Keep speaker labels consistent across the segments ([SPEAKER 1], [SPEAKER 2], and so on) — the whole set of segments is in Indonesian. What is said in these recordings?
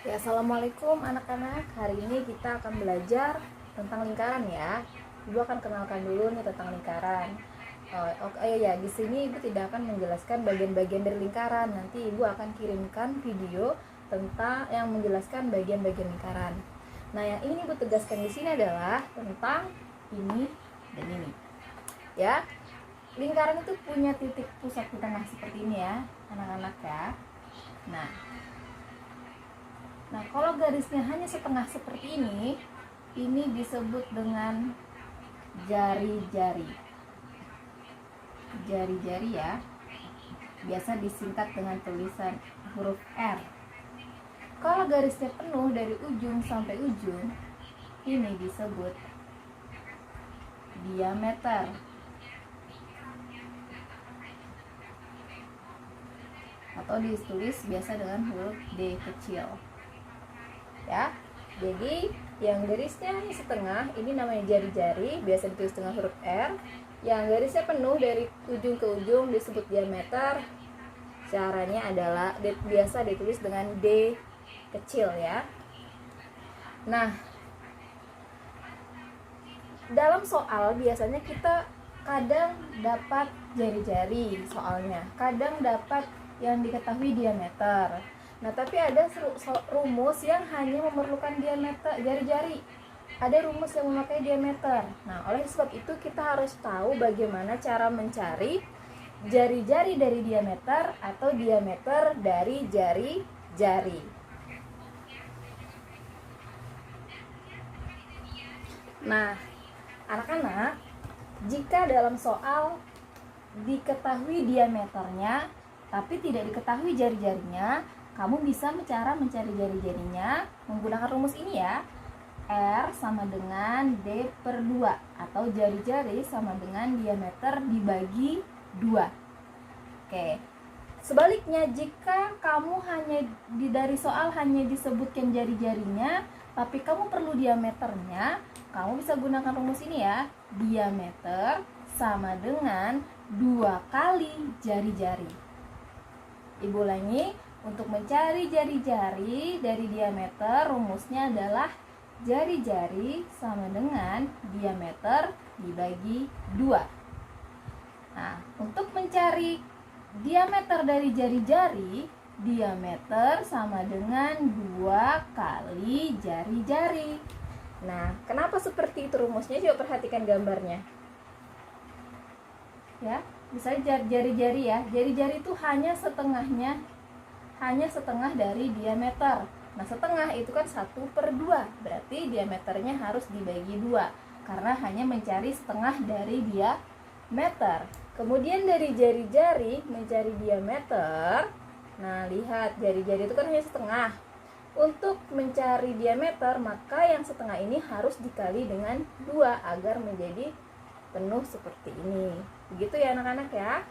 [SPEAKER 1] Ya, assalamualaikum anak-anak. Hari ini kita akan belajar tentang lingkaran ya. Ibu akan kenalkan dulu nih tentang lingkaran. Oke ya, di sini Ibu tidak akan menjelaskan bagian-bagian dari lingkaran. Nanti Ibu akan kirimkan video tentang yang menjelaskan bagian-bagian lingkaran. Nah, yang ingin Ibu tegaskan di sini adalah tentang ini dan ini. Ya. Lingkaran itu punya titik pusat di tengah seperti ini ya, anak-anak ya. Nah, kalau garisnya hanya setengah seperti ini disebut dengan jari-jari. Jari-jari ya, biasa disingkat dengan tulisan huruf R. Kalau garisnya penuh dari ujung sampai ujung, ini disebut diameter. Atau ditulis biasa dengan huruf D kecil. Ya, jadi yang garisnya setengah ini namanya jari-jari, biasa ditulis dengan huruf R. Yang garisnya penuh dari ujung ke ujung disebut diameter. Caranya adalah biasa ditulis dengan D kecil ya. Nah, dalam soal biasanya kita kadang dapat jari-jari soalnya, kadang dapat yang diketahui diameter. Nah, tapi ada rumus yang hanya memerlukan diameter jari-jari. Ada rumus yang memakai diameter. Nah, oleh sebab itu kita harus tahu bagaimana cara mencari jari-jari dari diameter atau diameter dari jari-jari. Nah, anak-anak, jika dalam soal diketahui diameternya tapi tidak diketahui jari-jarinya, kamu bisa mencari jari-jarinya menggunakan rumus ini ya. R sama dengan D per 2, atau jari-jari sama dengan diameter dibagi 2. Oke. Sebaliknya, jika kamu hanya dari soal hanya disebutkan jari-jarinya tapi kamu perlu diameternya, kamu bisa gunakan rumus ini ya. Diameter sama dengan 2 kali jari-jari. Ibu ulangi, untuk mencari jari-jari dari diameter, rumusnya adalah jari-jari sama dengan diameter dibagi 2. Nah, untuk mencari diameter dari jari-jari, diameter sama dengan 2 kali jari-jari. Nah, kenapa seperti itu rumusnya? Coba perhatikan gambarnya. Ya, misalnya jari-jari ya, jari-jari itu hanya setengah dari diameter. Nah, setengah itu kan 1/2, berarti diameternya harus dibagi 2 karena hanya mencari setengah dari diameter. Kemudian dari jari-jari mencari diameter. Nah, lihat, jari-jari itu kan hanya setengah. Untuk mencari diameter, maka yang setengah ini harus dikali dengan 2 agar menjadi penuh seperti ini. Begitu ya anak-anak ya.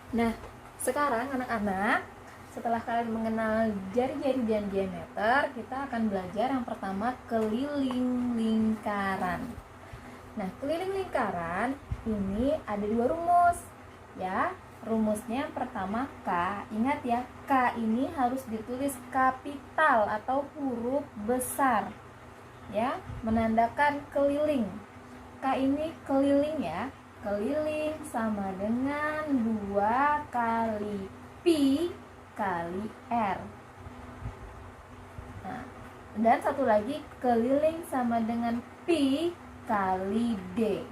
[SPEAKER 1] Nah, sekarang anak-anak, setelah kalian mengenal jari-jari dan diameter, kita akan belajar yang pertama keliling lingkaran. Nah, keliling lingkaran ini ada 2 rumus ya. Rumusnya yang pertama K. Ingat ya, K ini harus ditulis kapital atau huruf besar ya, menandakan keliling. K ini keliling ya. Keliling sama dengan 2 kali pi kali R. Nah, dan satu lagi, keliling sama dengan pi kali D.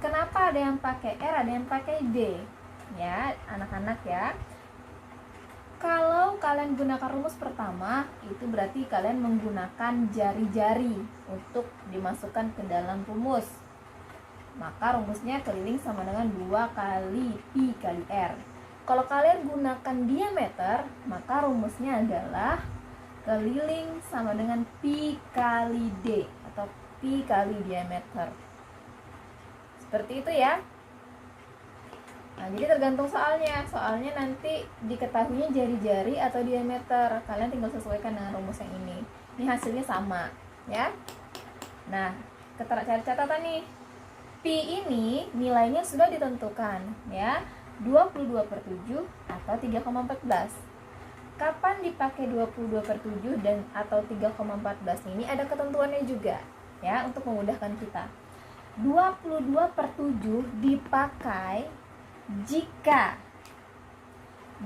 [SPEAKER 1] Kenapa ada yang pakai R, ada yang pakai D? Ya, anak-anak ya. Kalau kalian gunakan rumus pertama, itu berarti kalian menggunakan jari-jari untuk dimasukkan ke dalam rumus. Maka rumusnya keliling sama dengan 2 kali pi kali R. Kalau kalian gunakan diameter, maka rumusnya adalah keliling sama dengan pi kali D atau pi kali diameter. Seperti itu ya. Nah, jadi tergantung soalnya. Soalnya nanti diketahuinya jari-jari atau diameter. Kalian tinggal sesuaikan dengan rumus yang ini. Ini hasilnya sama, ya. Nah, cari catatan nih. Pi ini nilainya sudah ditentukan ya, 22/7 atau 3,14. Kapan dipakai 22/7 dan atau 3,14 ini ada ketentuannya juga ya untuk memudahkan kita. 22/7 dipakai jika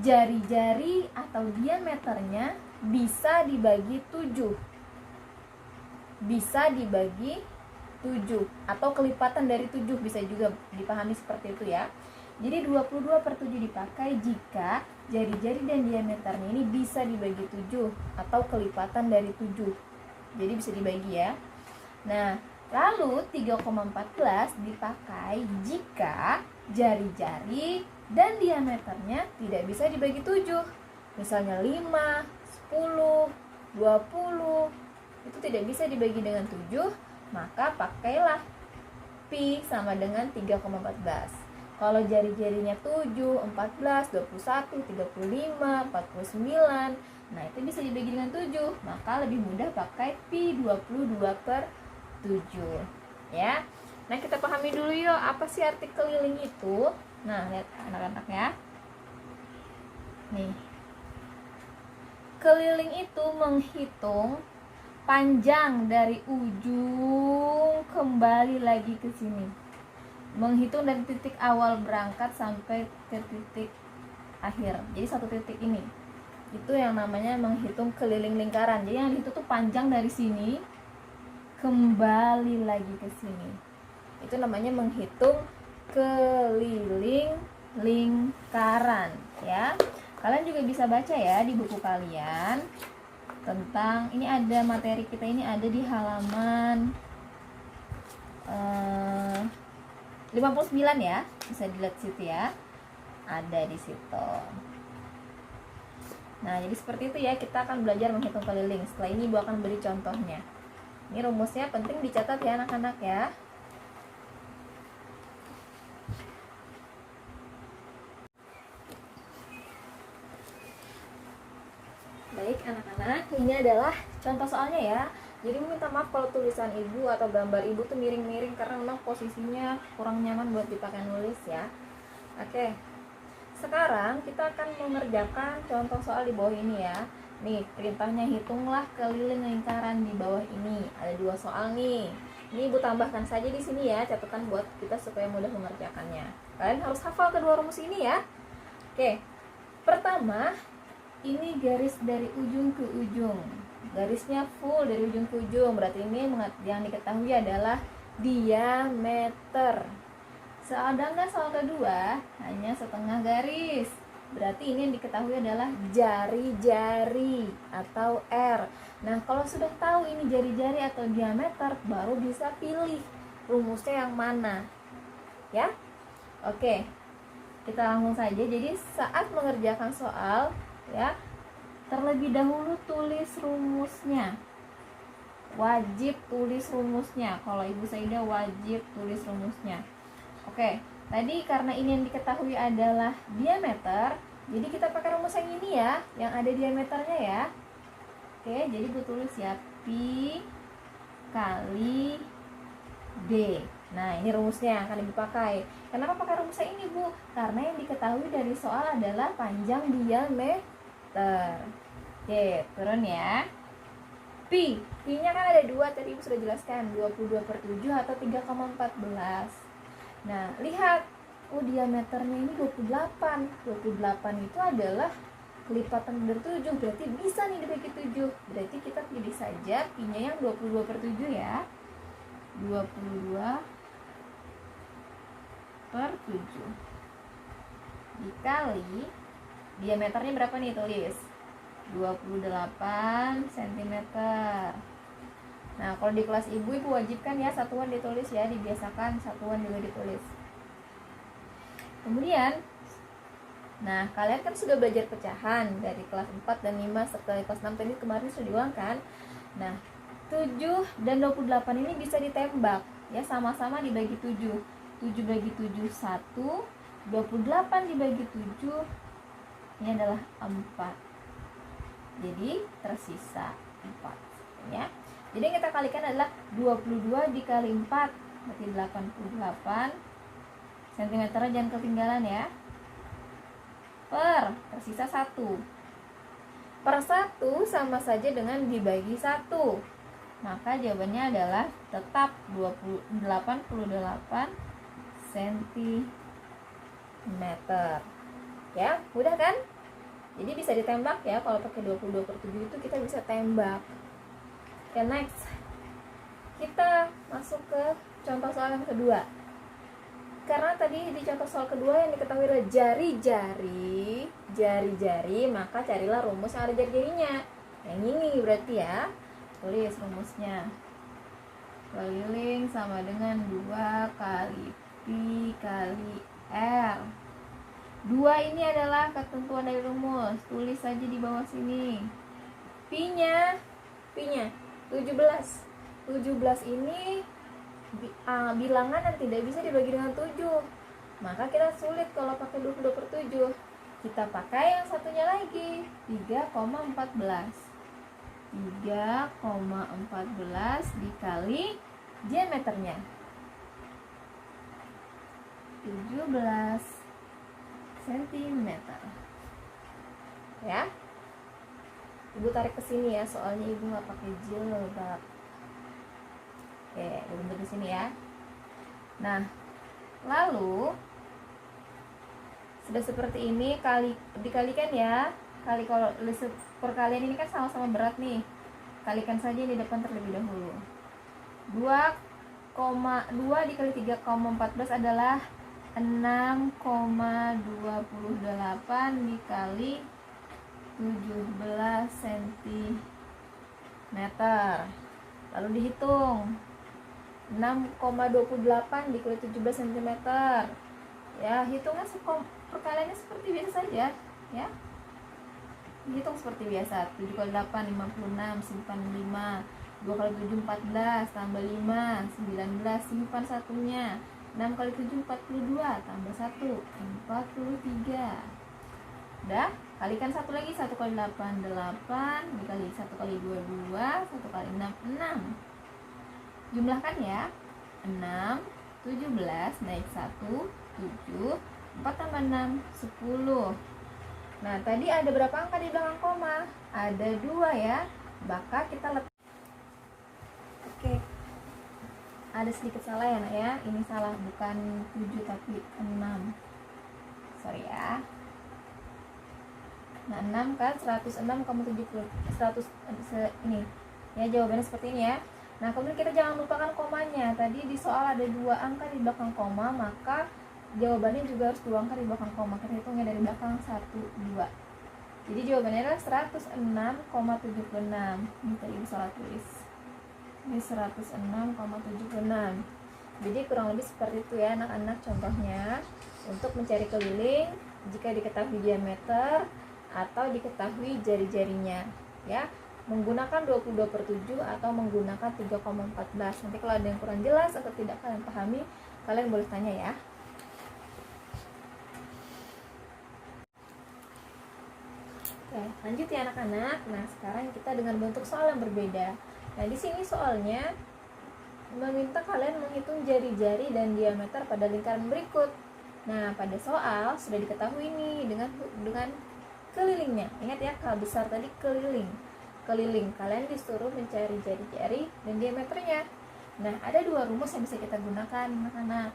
[SPEAKER 1] jari-jari atau diameternya bisa dibagi 7. Bisa dibagi 7 atau kelipatan dari 7, bisa juga dipahami seperti itu ya. Jadi 22/7 dipakai jika jari-jari dan diameternya ini bisa dibagi 7 atau kelipatan dari 7. Jadi bisa dibagi ya. Nah, lalu 3,14 dipakai jika jari-jari dan diameternya tidak bisa dibagi 7. Misalnya 5, 10, 20 itu tidak bisa dibagi dengan 7, maka pakailah Pi sama dengan 3,14. Kalau jari-jarinya 7, 14, 21, 35, 49, nah itu bisa dibagi dengan 7, maka lebih mudah pakai Pi 22/7 ya. Nah, kita pahami dulu yuk apa sih arti keliling itu. Nah, lihat anak-anak ya. Nih. Keliling itu menghitung panjang dari ujung kembali lagi ke sini. Menghitung dari titik awal berangkat sampai ke titik akhir. Jadi satu titik ini. Itu yang namanya menghitung keliling lingkaran. Jadi yang dihitung tuh panjang dari sini kembali lagi ke sini. Itu namanya menghitung keliling lingkaran ya. Kalian juga bisa baca ya di buku kalian tentang ini, ada materi kita ini ada di halaman 59 ya, bisa dilihat situ ya, ada di situ. Nah, jadi seperti itu ya, kita akan belajar menghitung keliling. Setelah ini Ibu akan beri contohnya. Ini rumusnya penting dicatat ya anak-anak ya. Baik anak-anak, ini adalah contoh soalnya ya. Jadi minta maaf kalau tulisan Ibu atau gambar Ibu tuh miring-miring karena memang posisinya kurang nyaman buat dipakai nulis ya. Oke. Sekarang kita akan mengerjakan contoh soal di bawah ini ya. Nih, perintahnya hitunglah keliling lingkaran di bawah ini. Ada 2 soal nih. Ini Ibu tambahkan saja di sini ya, catatan buat kita supaya mudah mengerjakannya. Kalian harus hafal kedua rumus ini ya. Oke. Pertama, ini garis dari ujung ke ujung. Garisnya full dari ujung ke ujung, berarti ini yang diketahui adalah diameter. Sedangkan soal kedua hanya setengah garis, berarti ini yang diketahui adalah jari-jari atau R. Nah, kalau sudah tahu ini jari-jari atau diameter, baru bisa pilih rumusnya yang mana ya. Oke, kita langsung saja. Jadi saat mengerjakan soal ya, terlebih dahulu tulis rumusnya. Wajib tulis rumusnya. Kalau Ibu Saida wajib tulis rumusnya. Oke, tadi karena ini yang diketahui adalah diameter, jadi kita pakai rumus yang ini ya, yang ada diameternya ya. Oke, jadi Ibu tulis ya, Pi kali D. Nah, ini rumusnya yang akan Ibu pakai. Kenapa pakai rumus yang ini, Bu? Karena yang diketahui dari soal adalah panjang diameter. Oke, turun ya. Pi-nya kan ada 2, tadi Ibu sudah jelaskan, 22/7 atau 3,14. Nah, lihat, diameternya ini 28. 28 itu adalah kelipatan dari 7, berarti bisa nih dibagi 7. Berarti kita pilih saja Pi-nya yang 22/7 ya. 22/7 dikali diameternya berapa nih, tulis 28 cm. Nah, kalau di kelas Ibu wajibkan ya satuan ditulis ya, dibiasakan satuan juga ditulis. Kemudian, nah kalian kan sudah belajar pecahan dari kelas 4 dan 5 serta kelas 6 tadi kemarin sudah diuangkan. Nah, 7 dan 28 ini bisa ditembak ya, sama-sama dibagi 7. 7 bagi 7 1, 28 dibagi 7 ini adalah 4. Jadi tersisa 4 ya. Jadi yang kita kalikan adalah 22 dikali 4. berarti 88 cm, jangan ketinggalan ya. Tersisa 1. Per 1 sama saja dengan dibagi 1. Maka jawabannya adalah tetap 88 cm. Ya, mudah kan? Jadi bisa ditembak ya. Kalau pakai 22/7 itu kita bisa tembak. Oke, next. Kita masuk ke contoh soal yang kedua. Karena tadi di contoh soal kedua yang diketahui adalah jari-jari, maka carilah rumus yang ada jari-jarinya. Yang ini berarti ya. Tulis rumusnya. Keliling sama dengan 2 kali Pi kali R. 2 ini adalah ketentuan dari rumus. Tulis saja di bawah sini. Pi-nya 17. 17 ini bilangan yang tidak bisa dibagi dengan 7. Maka kita sulit kalau pakai 22/7. Kita pakai yang satunya lagi, 3,14. 3,14 dikali diameternya 17 cm. Ya. Ibu tarik ke sini ya, soalnya ibu nggak pakai jilbab. Oke, bentuk di sini ya. Nah, lalu sudah seperti ini dikalikan ya. Kalau perkalian ini kan sama-sama berat nih. Kalikan saja di depan terlebih dahulu. 2 dikali 3,14 adalah 6,28 dikali 17 cm. Lalu dihitung 6,28 dikali 17 cm. Ya, hitungnya perkaliannya seperti biasa saja ya. Hitung seperti biasa. 7 kali 8 56, simpan 5. 2 kali 7 14, tambah 5 19, simpan satunya. 6 kali 7 42, tambah 1 43. Udah, kalikan satu lagi. 1 kali 8 8, dikali 1 kali 2 2, 1 kali 6 6. Jumlahkan ya. 6, 17 naik 1 7, 4 tambah 6 10. Nah, tadi ada berapa angka di belakang koma? Ada 2 ya. Maka kita letak. Oke. Ada sedikit salah ya, Nak ya. Ini salah, bukan 7 tapi 6. Sorry ya. Nah, 6 kan 106,70. 100 ini. Ya, jawabannya seperti ini ya. Nah, kemudian kita jangan lupakan komanya. Tadi di soal ada 2 angka di belakang koma, maka jawabannya juga harus 2 angka di belakang koma. Kita hitungnya dari belakang 1 2. Jadi jawabannya adalah 106,76. Ini tadi salah tulis. Ini 106,76. Jadi kurang lebih seperti itu ya anak-anak contohnya untuk mencari keliling jika diketahui diameter atau diketahui jari-jarinya ya, menggunakan 22/7 atau menggunakan 3,14. Nanti kalau ada yang kurang jelas atau tidak kalian pahami, kalian boleh tanya ya. Oke, lanjut ya anak-anak. Nah, sekarang kita dengan bentuk soal yang berbeda. Nah, di sini soalnya meminta kalian menghitung jari-jari dan diameter pada lingkaran berikut. Nah, pada soal sudah diketahui nih dengan kelilingnya. Ingat ya, K besar tadi keliling. Kalian disuruh mencari jari-jari dan diameternya. Nah, ada 2 rumus yang bisa kita gunakan anak-anak.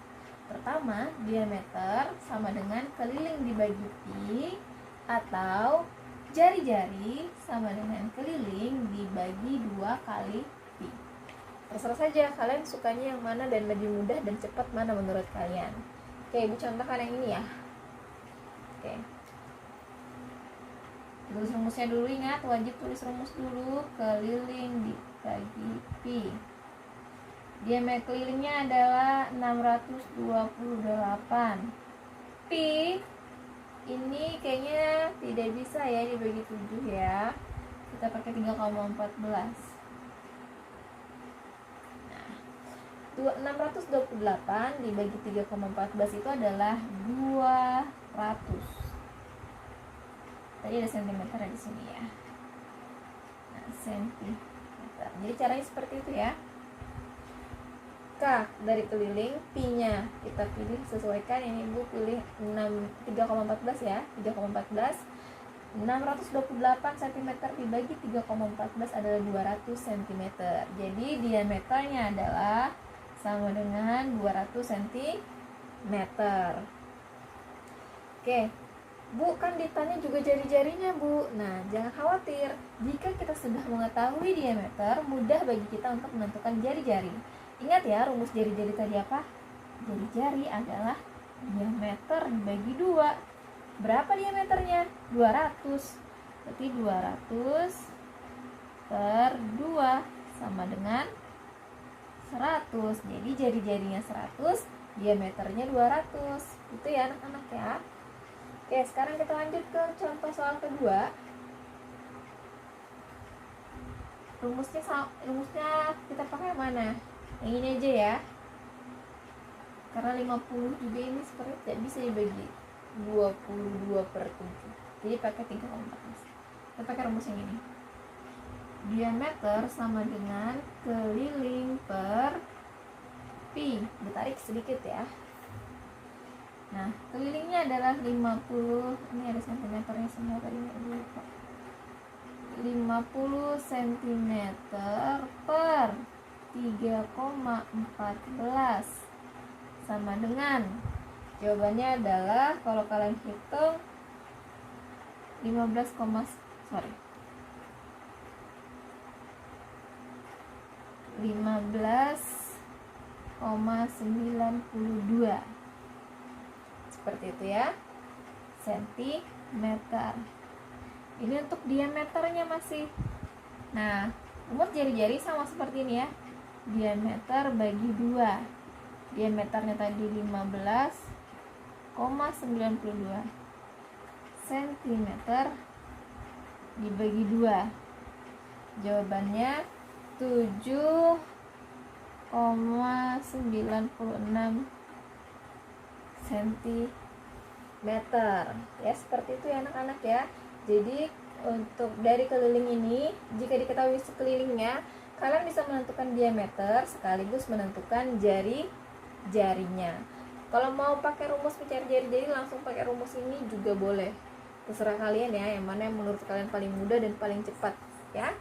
[SPEAKER 1] Pertama, diameter sama dengan keliling dibagi pi, atau jari-jari sama dengan keliling dibagi 2 kali pi. Terserah saja kalian sukanya yang mana dan lebih mudah dan cepat mana menurut kalian. Oke, ibu contohkan yang ini ya. Oke, tulis rumusnya dulu, ingat wajib tulis rumus dulu. Keliling dibagi pi. Diameter kelilingnya adalah 628. Pi ini kayaknya tidak bisa ya dibagi 7 ya. Kita pakai 3,14. Nah, 628 dibagi 3,14 itu adalah 200. Tadi ada sentimeter di sini ya. Nah, sentimeter. Jadi caranya seperti itu ya. K dari keliling, Pi-nya kita pilih sesuaikan. Ini Ibu pilih 3,14 ya. 3,14. 628 cm dibagi 3,14 adalah 200 cm. Jadi diameternya adalah sama dengan 200 cm. Oke, Bu, kan ditanya juga jari-jarinya, Bu. Nah, jangan khawatir. Jika kita sudah mengetahui diameter, mudah bagi kita untuk menentukan jari-jari. Ingat ya, rumus jari-jari tadi apa? Jari-jari adalah diameter dibagi 2. Berapa diameternya? 200. Berarti 200 per 2 sama dengan 100. Jadi jari-jarinya 100, diameternya 200. Itu ya anak-anak ya. Oke, sekarang kita lanjut ke contoh soal kedua. Rumusnya kita pakai yang mana? Yang ini aja ya. Karena 50 juga ini seperti tidak bisa dibagi 22 per 7. Jadi pakai 3,14. Kita pakai rumus yang ini. Diameter sama dengan keliling per pi. Ditarik sedikit ya. Nah, kelilingnya adalah 50. Ini ada sentimeternya semua tadi lupa. 50 cm per 3,14 sama dengan, jawabannya adalah kalau kalian hitung 15,92 seperti itu ya, sentimeter. Ini untuk diameternya masih. Nah, rumus jari-jari sama seperti ini ya, diameter bagi 2. Diameternya tadi 15,92 cm dibagi 2. Jawabannya 7,96 cm. Ya, seperti itu ya anak-anak ya. Jadi untuk dari keliling ini, jika diketahui sekelilingnya, kalian bisa menentukan diameter sekaligus menentukan jari-jarinya. Kalau mau pakai rumus mencari jari-jari, langsung pakai rumus ini juga boleh. Terserah kalian ya, yang mana yang menurut kalian paling mudah dan paling cepat ya.